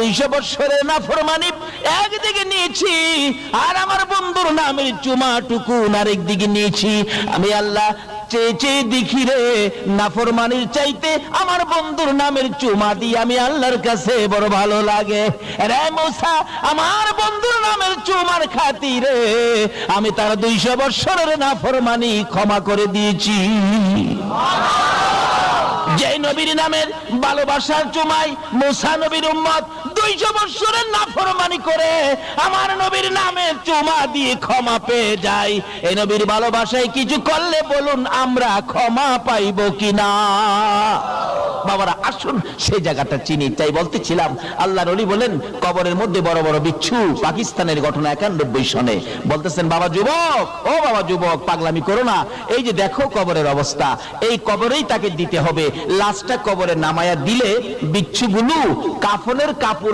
200 বছরের নাফরমানি একদিকে নিয়েছি, আর আমার বন্ধুর নামের চুমাটুকু আরেকদিকে নিয়েছি। আমি আল্লাহ চেয়ে চেয়ে দেখি রে, নাফরমানির চাইতে আমার বন্ধুর নামের চুমা দিয়ে আমি আল্লাহর কাছে বড় ভালো লাগে। রে মুসা, আমার বন্ধুর নামের চুমার খাতিরে আমি তার 200 বছরের নাফরমানি ক্ষমা করে দিয়েছি। যে নবীর নামের ভালোবাসার চুমাই মুসা নবীর উম্মত 200 বছরের নাফরমানি করে আমার নবীর নামে চুমা দিয়ে ক্ষমা পেয়ে যায়। এই নবীর ভালোবাসায় কিছু করলে বলুন আমরা ক্ষমা পাইব কিনা? বাবারা আসুন সেই জায়গাটা চিনি। তাই বলতেছিলাম, আল্লাহর ওলি বলেন কবরের মধ্যে বড় বড় বিচ্ছু। পাকিস্তানের ঘটনা 91 সনে বলতেছেন, বাবা যুবক, ও বাবা যুবক, পাগলামি করো না। এই যে দেখো কবরের অবস্থা, এই কবরেই তাকে দিতে হবে। লাশটা কবরে নামায়া দিলে বিচ্ছুগুলো কাফনের কাপড়